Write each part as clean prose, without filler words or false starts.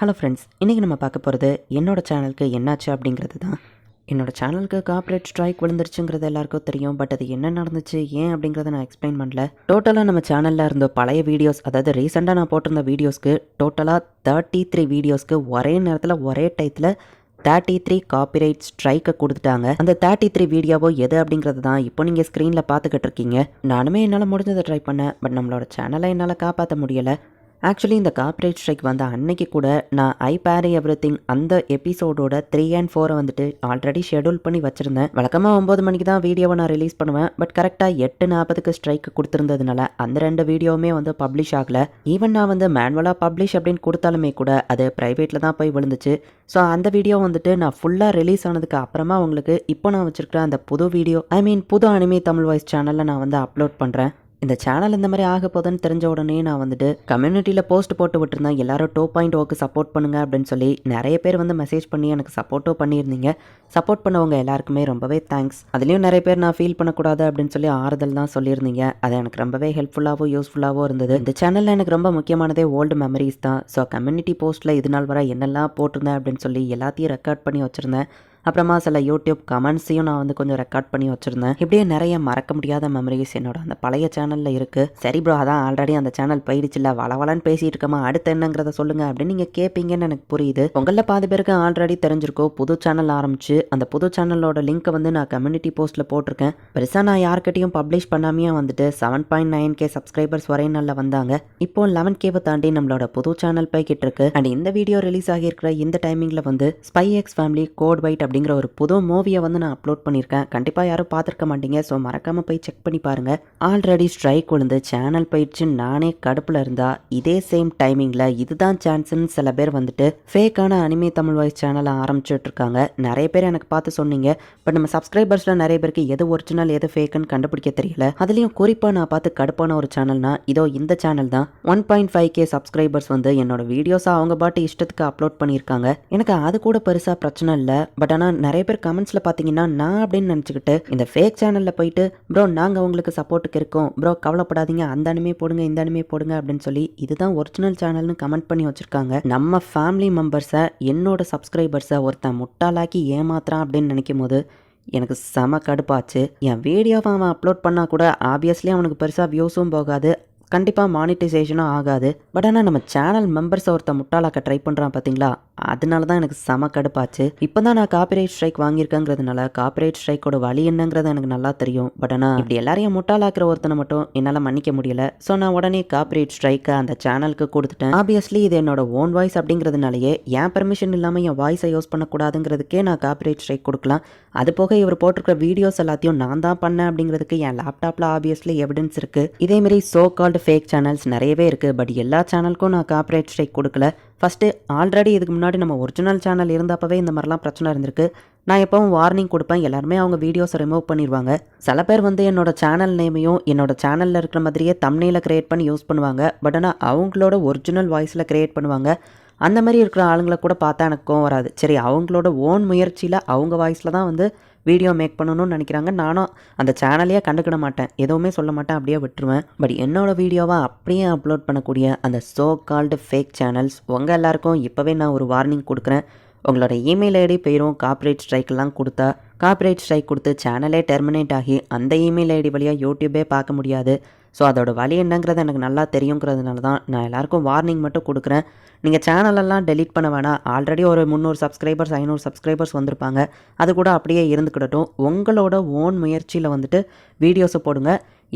Hello friends, இன்றைக்கி நம்ம பார்க்க போகிறது என்னோட சேனலுக்கு என்னாச்சு அப்படிங்கிறது தான். என்னோட சேனலுக்கு கார்ப்பரேட் ஸ்ட்ரைக் விழுந்துருச்சுங்கிறது எல்லாருக்கும் தெரியும். பட் அது என்ன நடந்துச்சு, ஏன் அப்படிங்கிறத நான் எக்ஸ்பிளைன் பண்ணல. டோட்டலாக நம்ம சேனலில் இருந்த பழைய வீடியோஸ், அதாவது ரீசெண்டாக நான் போட்டிருந்த வீடியோஸ்க்கு டோட்டலாக 33 வீடியோஸ்க்கு ஒரே நேரத்தில் ஒரே டயத்தில் 33 காப்பிரைட் ஸ்ட்ரைக்கை கொடுத்துட்டாங்க. அந்த 33 வீடியோவோ எது அப்படிங்கிறது தான் இப்போ நீங்கள் ஸ்க்ரீனில் பார்த்துக்கிட்டு இருக்கீங்க. நானுமே என்னால் முடிஞ்சதை ட்ரை பண்ணேன். பட் நம்மளோட சேனலை என்னால் காப்பாற்ற முடியலை. ஆக்சுவலி இந்த கார்ப்பரேட் ஸ்ட்ரைக் வந்த அன்னைக்கு கூட நான் ஐ பேரி எவ்ரிதிங் அந்த எபிசோடோட 3 and 4 வந்துட்டு ஆல்ரெடி ஷெடியூல் பண்ணி வச்சிருந்தேன். வழக்கமாக 9 மணிக்கு தான் வீடியோவை நான் ரிலீஸ் பண்ணுவேன். பட் கரெக்டாக 8:40க்கு ஸ்ட்ரைக் கொடுத்துருந்ததுனால அந்த 2 வீடியோவுமே வந்து பப்ளிஷ் ஆகல. ஈவன் நான் வந்து மேனுவலாக பப்ளிஷ் அப்படின்னு கொடுத்தாலுமே கூட அது ப்ரைவேட்டில் தான் போய் விழுந்துச்சு. ஸோ அந்த வீடியோ வந்துட்டு நான் ஃபுல்லாக ரிலீஸ் ஆனதுக்கு அப்புறமா உங்களுக்கு இப்போ நான் வச்சிருக்கிற அந்த புது வீடியோ புது அனிமே தமிழ் வாய்ஸ் சேனலில் நான் வந்து அப்லோட் பண்ணுறேன். இந்த சேனல் இந்த மாதிரி ஆக போதுன்னு தெரிஞ்ச உடனே நான் வந்துட்டு கம்யூனிட்டியில் போஸ்ட் போட்டு விட்டுருந்தேன். எல்லாரும் 2.0க்கு சப்போர்ட் பண்ணுங்க அப்படின்னு சொல்லி நிறைய பேர் வந்து மெசேஜ் பண்ணி எனக்கு சப்போர்ட்டும் பண்ணியிருந்தீங்க. சப்போர்ட் பண்ணவங்க எல்லாருக்குமே ரொம்பவே தேங்க்ஸ். அதுலேயும் நிறைய பேர் நான் ஃபீல் பண்ணக்கூடாது அப்படின்னு சொல்லி ஆறுதல் தான் சொல்லியிருந்தீங்க. அது எனக்கு ரொம்பவே ஹெல்ப்ஃபுல்லாகவும் யூஸ்ஃபுல்லாகவும் இருந்தது. இந்த சேனலில் எனக்கு ரொம்ப முக்கியமானதே ஓல்டு மெமரிஸ் தான். ஸோ கம்யூனிட்டி போஸ்ட்டில் இது நாள் வர என்னெல்லாம் போட்டிருந்தேன் அப்படின்னு சொல்லி எல்லாத்தையும் ரெக்கார்ட் பண்ணி வச்சுருந்தேன். அப்புறமா சில யூடியூப் கமெண்ட்ஸையும் நான் வந்து கொஞ்சம் ரெக்கார்ட் பண்ணி வச்சுருந்தேன். இப்படியே நிறைய மறக்க முடியாத மெமரிஸ் என்னோட அந்த பழைய சேனலில் இருக்குது. சரி ப்ரோ, அதான் ஆல்ரெடி அந்த சேனல் போயிடுச்சுல, வளவலன்னு பேசிகிட்டு இருக்கமா, அடுத்து என்னங்கிறத சொல்லுங்கள் அப்படின்னு நீங்கள் கேட்பீங்கன்னு எனக்கு புரியுது. உங்களில் பாதி பேருக்கு ஆல்ரெடி தெரிஞ்சிருக்கோ, புது சேனல் ஆரம்பிச்சு அந்த புது சேனலோட லிங்க்கை வந்து நான் கம்யூனிட்டி போஸ்ட்டில் போட்டிருக்கேன். பெருசாக நான் யார்கிட்டையும் பப்ளிஷ் பண்ணாமையே வந்துட்டு 7.9K சப்ஸ்கிரைபர்ஸ் வரை நல்லா வந்தாங்க. இப்போ 11Kவை தாண்டி நம்மளோட புது சேனல் போய்கிட்டு இருக்கு. அண்ட் இந்த வீடியோ ரிலீஸ் ஆகியிருக்கிற இந்த டைமிங்கில் வந்து spy X family code white அப்படிங்கிற ஒரு புது மூவியை வந்து நான் அப்லோட் பண்ணியிருக்கேன். கண்டிப்பாக யாரும் பார்த்துருக்க மாட்டீங்க. ஸோ மறக்காமல் போய் செக் பண்ணி பாருங்கள். ஆல்ரெடி ஸ்ட்ரைக் விழுந்து சேனல் போயிடுச்சு நானே கடுப்பில் இருந்தா இதே சேம் டைமிங்கில் இதுதான் சான்ஸ்ன்னு சில பேர் வந்துட்டு ஃபேக்கான அனிமே தமிழ் வாய்ஸ் சேனலை ஆரம்பிச்சுட்டு இருக்காங்க. நிறைய பேர் எனக்கு பார்த்து சொன்னீங்க. பட் நம்ம சப்ஸ்கிரைபர்ஸில் நிறைய பேருக்கு எது ஒரிஜினல் எது ஃபேக்குன்னு கண்டுபிடிக்க தெரியல. அதுலேயும் குறிப்பாக நான் பார்த்து கடுப்பான ஒரு சேனல்னா இதோ இந்த சேனல் தான். 1.5K சப்ஸ்கிரைபர்ஸ் வந்து என்னோட வீடியோஸை அவங்க பாட்டு இஷ்டத்துக்கு அப்லோட் பண்ணியிருக்காங்க. எனக்கு அது கூட பெருசாக பிரச்சனை இல்லை. பட் ஆனால் நிறைய பேர் கமெண்ட்ஸில் பார்த்தீங்கன்னா நான் அப்படின்னு நினச்சிக்கிட்டு இந்த ஃபேக் சேனலில் போயிட்டு ப்ரோ நாங்கள் உங்களுக்கு சப்போர்ட்டுக்கு இருக்கோம் ப்ரோ, கவலைப்படாதீங்க, அந்த அனிமே போடுங்க இந்த அனிமே போடுங்க அப்படின்னு சொல்லி இதுதான் ஒரிஜினல் சேனல்னு கமெண்ட் பண்ணி வச்சுருக்காங்க. நம்ம ஃபேமிலி மெம்பர்ஸை என்னோட சப்ஸ்கிரைபர்ஸை ஒருத்தன் முட்டாளாக்கி ஏமாத்துறான் அப்படின்னு நினைக்கும் போது எனக்கு செம கடுப்பாச்சு. என் வீடியோவை அவன் அப்லோட் பண்ணால் கூட ஆப்வியஸ்லி அவனுக்கு பெருசாக வியூஸும் போகாது, கண்டிப்பாக மானிட்டைசேஷனும் ஆகாது. பட் ஆனால் நம்ம சேனல் மெம்பர்ஸை ஒருத்த முட்டாளாக்க ட்ரை பண்ணுறான் பார்த்தீங்களா, அதனால தான் எனக்கு செம கடுப்பாச்சு. இப்போ தான் நான் காப்பிரைட் ஸ்ட்ரைக் வாங்கியிருக்கேங்கிறதுனால காப்பிரைட் ஸ்ட்ரைக்கோட வழி என்னங்கிறது எனக்கு நல்லா தெரியும். பட் ஆனால் இப்படி எல்லாரையும் முட்டாளாக்குற ஒருத்தனை மட்டும் என்னால் மன்னிக்க முடியல. ஸோ நான் உடனே காப்பிரைட் ஸ்ட்ரைக்கை அந்த சேனலுக்கு கொடுத்துட்டேன். ஆப்வியஸ்லி இது என்னோட ஓன் வாய்ஸ் அப்படிங்கிறதுனாலயே என் பெர்மிஷன் இல்லாமல் என் வாய்ஸை யூஸ் பண்ணக்கூடாதுங்கிறதுக்கே நான் காப்பிரைட் ஸ்ட்ரைக் கொடுக்கலாம். அது போக இவர் போட்டிருக்கிற வீடியோஸ் எல்லாத்தையும் நான் தான் பண்ணேன் அப்படிங்கிறதுக்கு என் லேப்டாப்பில் ஆப்வியஸ்லி எவிடன்ஸ் இருக்குது. இதேமாரி சோ கால்டு ஃபேக் சேனல்ஸ் நிறையவே இருக்குது. பட் எல்லா சேனலுக்கும் நான் காப்பிரைட் ஸ்ட்ரைக் கொடுக்கல. ஃபஸ்ட்டு ஆல்ரெடி இதுக்கு முன்னாடி நம்ம ஒரிஜினல் சேனல் இருந்தப்பவே இந்த மாதிரிலாம் பிரச்சனை இருந்திருக்கு. நான் எப்பவும் வார்னிங் கொடுப்பேன், எல்லாருமே அவங்க வீடியோஸை ரிமூவ் பண்ணிடுவாங்க. சில பேர் வந்து என்னோட சேனல் நேமையும் என்னோட சேனலில் இருக்கிற மாதிரியே தம்ப்நெயிலை கிரியேட் பண்ணி யூஸ் பண்ணுவாங்க. பட் ஆனால் அவங்களோட ஒரிஜினல் வாய்ஸில் கிரியேட் பண்ணுவாங்க. அந்த மாதிரி இருக்கிற ஆளுங்களை கூட பார்த்தா எனக்கு கோவம் வராது. சரி, அவங்களோட ஓன் முயற்சியில் அவங்க வாய்ஸில் தான் வந்து வீடியோ மேக் பண்ணணும்னு நினைக்கிறாங்க. நானும் அந்த சேனலையே கண்டுக்கிட மாட்டேன், எதுவுமே சொல்ல மாட்டேன், அப்படியே விட்டுருவேன். பட் என்னோடய வீடியோவை அப்படியே அப்லோட் பண்ணக்கூடிய அந்த சோ கால்டு ஃபேக் சேனல்ஸ் உங்கள் எல்லாருக்கும் இப்போவே நான் ஒரு வார்னிங் கொடுக்குறேன். உங்களோட இமெயில் ஐடி பேரும் காப்பிரைட் ஸ்ட்ரைக்கெல்லாம் கொடுத்தா காப்பிரைட் ஸ்ட்ரைக் கொடுத்து சேனலே டெர்மினேட் ஆகி அந்த இமெயில் ஐடி வழியாக யூடியூபே பார்க்க முடியாது. ஸோ அதோட வழி என்னங்கிறது எனக்கு நல்லா தெரியுங்கிறதுனால தான் நான் எல்லாருக்கும் வார்னிங் மட்டும் கொடுக்குறேன். நீங்கள் சேனலெல்லாம் டெலீட் பண்ண வேணாம். ஆல்ரெடி ஒரு 300 சப்ஸ்கிரைபர்ஸ் 500 சப்ஸ்கிரைபர்ஸ் வந்திருப்பாங்க. அது கூட அப்படியே இருந்துக்கிடட்டும். உங்களோட ஓன் முயற்சியில் வந்துட்டு வீடியோஸை போடுங்க.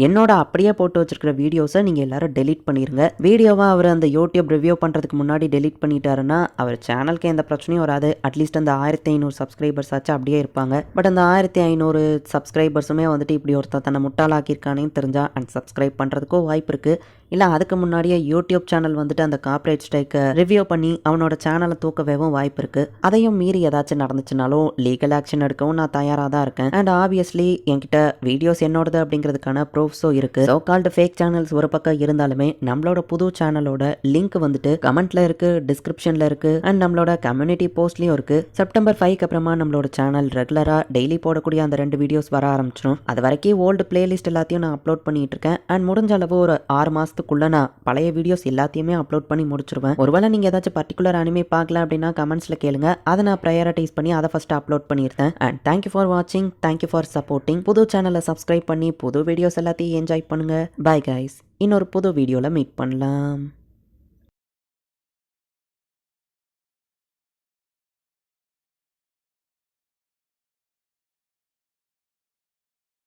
என்னோட அப்படியே போட்டு வச்சிருக்கிற வீடியோஸை நீங்கள் எல்லாரும் டெலீட் பண்ணிடுங்க. வீடியோவை அவர் அந்த யூடியூப் ரிவ்யூ பண்ணுறதுக்கு முன்னாடி டெலீட் பண்ணிட்டாருன்னா அவர் சேனலுக்கு எந்த பிரச்சனையும் வராது. அட்லீஸ்ட் அந்த 1500 சப்ஸ்கிரைபர்ஸ் ஆச்சு அப்படியே இருப்பாங்க. பட் அந்த 1500 சப்ஸ்கிரைபர்ஸுமே வந்துட்டு இப்படி ஒருத்தர் தன்னை முட்டாளாக்கியிருக்கானேன்னு தெரிஞ்சால் அன்சப்ஸ்கிரைப் பண்ணுறதுக்கும் வாய்ப்பு இருக்குது. இல்லை அதுக்கு முன்னாடியே யூடியூப் சேனல் வந்துட்டு அந்த கார்ப்பரேட் ஸ்ட்ரைக்கை ரிவ்யூ பண்ணி அவனோட சேனலை தூக்கவேவும் வாய்ப்பு இருக்குது. அதையும் மீறி ஏதாச்சும் நடந்துச்சுனாலும் லீகல் ஆக்ஷன் எடுக்கவும் நான் தயாராக தான் இருக்கேன். அண்ட் ஆப்வியஸ்லி என்கிட்ட வீடியோஸ் என்னோடது அப்படிங்கிறதுக்கான ப்ரூஃப்ஸும் இருக்குது. சோ கால்டு ஃபேக் சேனல்ஸ் ஒரு பக்கம் இருந்தாலுமே நம்மளோட புது சேனலோட லிங்க் வந்துட்டு கமெண்ட்ல இருக்குது, டிஸ்கிரிப்ஷனில் இருக்குது, அண்ட் நம்மளோட கம்யூனிட்டி போஸ்ட்லேயும் இருக்குது. செப்டம்பர் 5க்கு அப்புறமா நம்மளோட சேனல் ரெகுலராக டெய்லி போடக்கூடிய அந்த 2 வீடியோஸ் வர ஆரம்பிச்சிடும். அது வரைக்கும் ஓல்டு பிளேலிஸ்ட் எல்லாத்தையும் நான் அப்லோட் பண்ணிட்டு இருக்கேன். அண்ட் முடிஞ்ச அளவு ஒரு 6 மாதத்துக்கு மாதத்துக்குள்ளே நான் பழைய வீடியோஸ் எல்லாத்தையுமே அப்லோட் பண்ணி முடிச்சிருவேன். ஒருவேளை நீங்கள் ஏதாச்சும் பர்டிகுலர் அனிமே பார்க்கல அப்படின்னா கமெண்ட்ஸில் கேளுங்க. அதை நான் ப்ரையாரிட்டைஸ் பண்ணி அதை ஃபஸ்ட்டு அப்லோட் பண்ணியிருந்தேன். அண்ட் தேங்க்யூ ஃபார் வாட்சிங், தேங்க்யூ ஃபார் சப்போர்ட்டிங். புது சேனலை சப்ஸ்கிரைப் பண்ணி புது வீடியோஸ் எல்லாத்தையும் என்ஜாய் பண்ணுங்கள். பாய் கைஸ், இன்னொரு புது வீடியோவில் மீட் பண்ணலாம்.